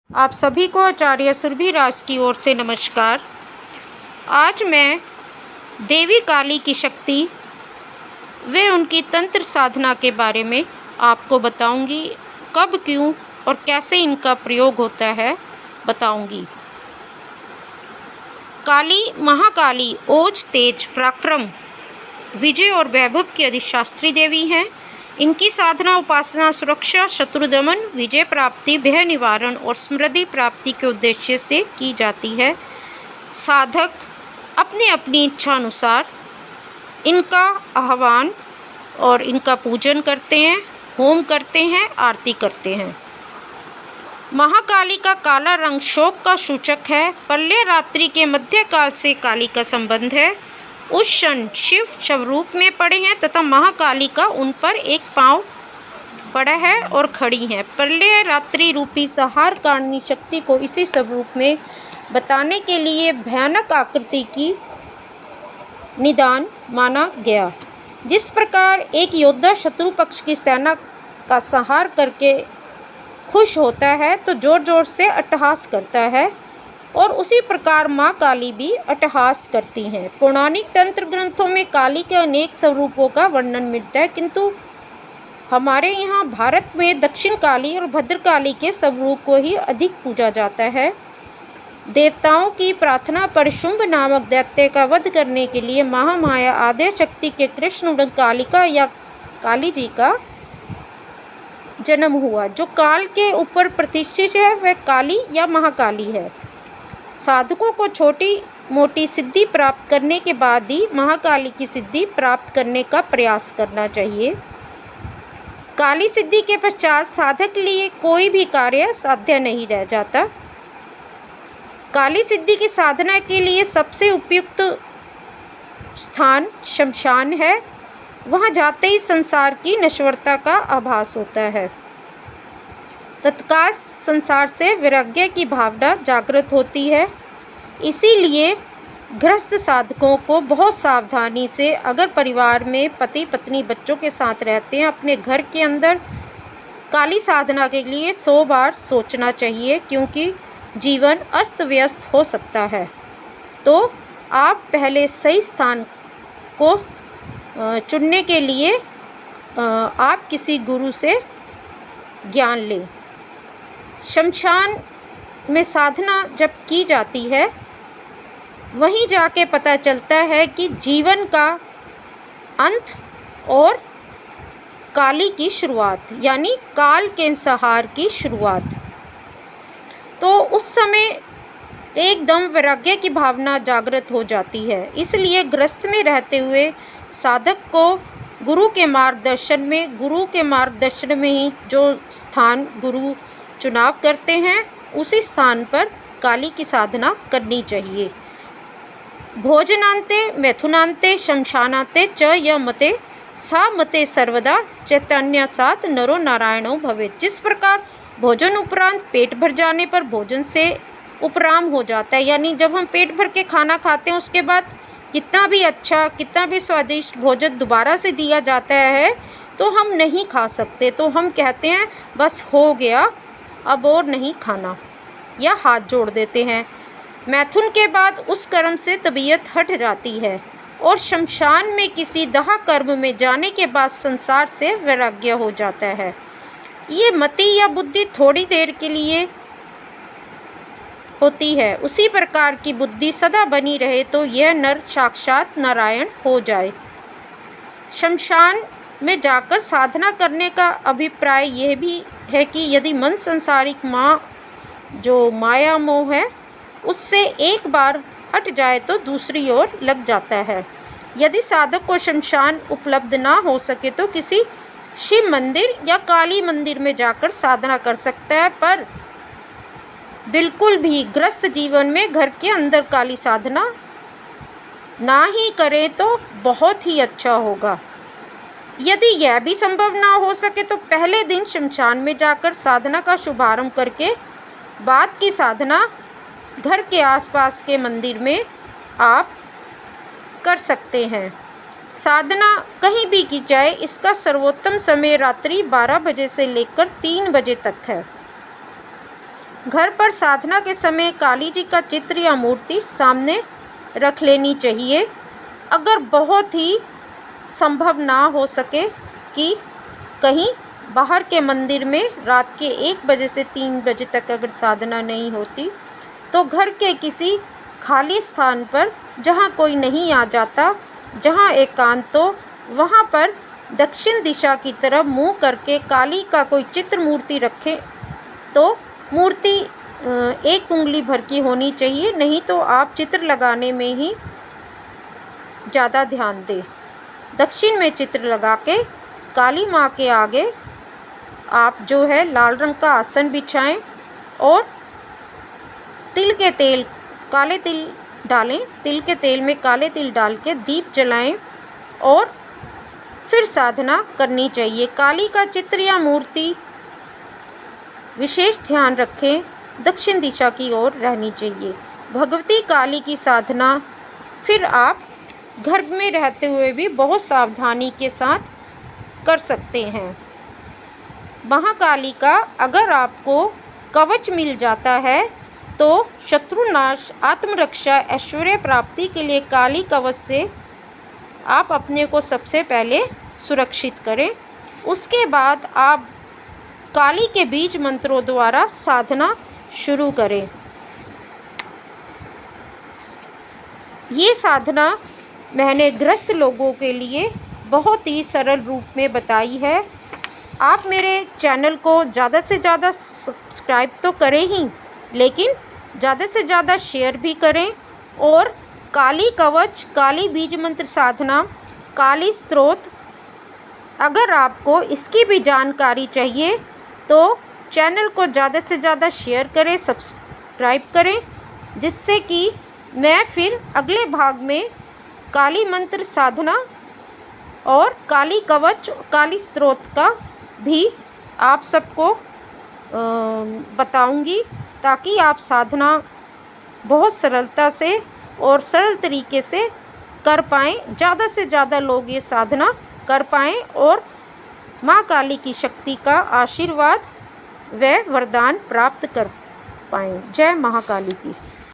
आप सभी को आचार्य सुरभि राज की ओर से नमस्कार। आज मैं देवी काली की शक्ति व उनकी तंत्र साधना के बारे में आपको बताऊंगी। कब, क्यों और कैसे इनका प्रयोग होता है बताऊंगी। काली महाकाली ओज, तेज, पराक्रम, विजय और वैभव की अधिशास्त्री देवी हैं। इनकी साधना, उपासना, सुरक्षा, शत्रु दमन, विजय प्राप्ति, भय निवारण और समृद्धि प्राप्ति के उद्देश्य से की जाती है। साधक अपनी अपनी इच्छा अनुसार इनका आह्वान और इनका पूजन करते हैं, होम करते हैं, आरती करते हैं। महाकाली का काला रंग शोक का सूचक है। प्रलय रात्रि के मध्यकाल से काली का संबंध है। उस क्षण शिव स्वरूप में पड़े हैं तथा महाकाली का उन पर एक पांव पड़ा है और खड़ी हैं। प्रलय रात्रि रूपी संहार कारणनी शक्ति को इसी स्वरूप में बताने के लिए भयानक आकृति की निदान माना गया। जिस प्रकार एक योद्धा शत्रु पक्ष की सेना का संहार करके खुश होता है तो जोर जोर से अट्टहास करता है, और उसी प्रकार माँ काली भी अट्टहास करती हैं। पौराणिक तंत्र ग्रंथों में काली के अनेक स्वरूपों का वर्णन मिलता है, किंतु हमारे यहाँ भारत में दक्षिण काली और भद्रकाली के स्वरूप को ही अधिक पूजा जाता है। देवताओं की प्रार्थना पर शुंभ नामक दैत्य का वध करने के लिए महामाया आद्य शक्ति के कृष्ण कालिका या काली जी का जन्म हुआ। जो काल के ऊपर प्रतिष्ठित है वह काली या महाकाली है। साधकों को छोटी मोटी सिद्धि प्राप्त करने के बाद ही महाकाली की सिद्धि प्राप्त करने का प्रयास करना चाहिए। काली सिद्धि के पश्चात साधक के लिए कोई भी कार्य साध्य नहीं रह जाता। काली सिद्धि की साधना के लिए सबसे उपयुक्त स्थान शमशान है। वहां जाते ही संसार की नश्वरता का आभास होता है। तत्काल संसार से वैराग्य की भावना जागृत होती है। इसीलिए गृहस्थ साधकों को बहुत सावधानी से, अगर परिवार में पति पत्नी बच्चों के साथ रहते हैं, अपने घर के अंदर काली साधना के लिए 100 बार सोचना चाहिए, क्योंकि जीवन अस्त व्यस्त हो सकता है। तो आप पहले सही स्थान को चुनने के लिए आप किसी गुरु से ज्ञान लें। शमशान में साधना जब की जाती है वहीं जाके पता चलता है कि जीवन का अंत और काली की शुरुआत, यानी काल के संहार की शुरुआत। तो उस समय एकदम वैराग्य की भावना जागृत हो जाती है। इसलिए गृहस्थ में रहते हुए साधक को गुरु के मार्गदर्शन में ही जो स्थान गुरु चुनाव करते हैं उसी स्थान पर काली की साधना करनी चाहिए। भोजनांते मैथुनांते शमशानांते च य मते सा मते सर्वदा चैतन्यसात नरो नारायणो भवेत्। जिस प्रकार भोजन उपरांत पेट भर जाने पर भोजन से उपराम हो जाता है, यानी जब हम पेट भर के खाना खाते हैं उसके बाद कितना भी अच्छा, कितना भी स्वादिष्ट भोजन दोबारा से दिया जाता है तो हम नहीं खा सकते। तो हम कहते हैं बस हो गया, अब और नहीं खाना, या हाथ जोड़ देते हैं। मैथुन के बाद उस कर्म से तबीयत हट जाती है, और शमशान में किसी दाह कर्म में जाने के बाद संसार से वैराग्य हो जाता है। ये मति या बुद्धि थोड़ी देर के लिए होती है, उसी प्रकार की बुद्धि सदा बनी रहे तो यह नर साक्षात नारायण हो जाए। शमशान में जाकर साधना करने का अभिप्राय यह भी है कि यदि मन सांसारिक जो माया मोह है उससे एक बार हट जाए तो दूसरी ओर लग जाता है। यदि साधक को शमशान उपलब्ध ना हो सके तो किसी शिव मंदिर या काली मंदिर में जाकर साधना कर सकता है, पर बिल्कुल भी गृहस्थ जीवन में घर के अंदर काली साधना ना ही करें तो बहुत ही अच्छा होगा। यदि यह भी संभव ना हो सके तो पहले दिन शमशान में जाकर साधना का शुभारंभ करके बाद की साधना घर के आसपास के मंदिर में आप कर सकते हैं। साधना कहीं भी की जाए, इसका सर्वोत्तम समय रात्रि 12 बजे से लेकर 3 बजे तक है। घर पर साधना के समय काली जी का चित्र या मूर्ति सामने रख लेनी चाहिए। अगर बहुत ही संभव ना हो सके कि कहीं बाहर के मंदिर में रात के 1 बजे से 3 बजे तक अगर साधना नहीं होती, तो घर के किसी खाली स्थान पर जहाँ कोई नहीं आ जाता, जहाँ एकांत हो, वहाँ पर दक्षिण दिशा की तरफ मुँह करके काली का कोई चित्र मूर्ति रखें। तो मूर्ति 1 उंगली भर की होनी चाहिए, नहीं तो आप चित्र लगाने में ही ज़्यादा ध्यान दें। दक्षिण में चित्र लगा के काली माँ के आगे आप जो है लाल रंग का आसन बिछाएं और तिल के तेल, काले तिल डालें। तिल के तेल में काले तिल डाल के दीप जलाएं और फिर साधना करनी चाहिए। काली का चित्र या मूर्ति विशेष ध्यान रखें, दक्षिण दिशा की ओर रहनी चाहिए। भगवती काली की साधना फिर आप घर में रहते हुए भी बहुत सावधानी के साथ कर सकते हैं। महाकाली का अगर आपको कवच मिल जाता है तो शत्रुनाश, आत्मरक्षा, ऐश्वर्य प्राप्ति के लिए काली कवच से आप अपने को सबसे पहले सुरक्षित करें। उसके बाद आप काली के बीज मंत्रों द्वारा साधना शुरू करें। ये साधना मैंने गृहस्थ लोगों के लिए बहुत ही सरल रूप में बताई है। आप मेरे चैनल को ज़्यादा से ज़्यादा सब्सक्राइब तो करें ही, लेकिन ज़्यादा से ज़्यादा शेयर भी करें। और काली कवच, काली बीज मंत्र साधना, काली स्तोत्र, अगर आपको इसकी भी जानकारी चाहिए तो चैनल को ज़्यादा से ज़्यादा शेयर करें, सब्सक्राइब करें, जिससे कि मैं फिर अगले भाग में काली मंत्र साधना और काली कवच, काली स्तोत्र का भी आप सबको बताऊंगी, ताकि आप साधना बहुत सरलता से और सरल तरीके से कर पाएँ, ज़्यादा से ज़्यादा लोग ये साधना कर पाएँ और माँ काली की शक्ति का आशीर्वाद व वरदान प्राप्त कर पाएँ। जय महाकाली की।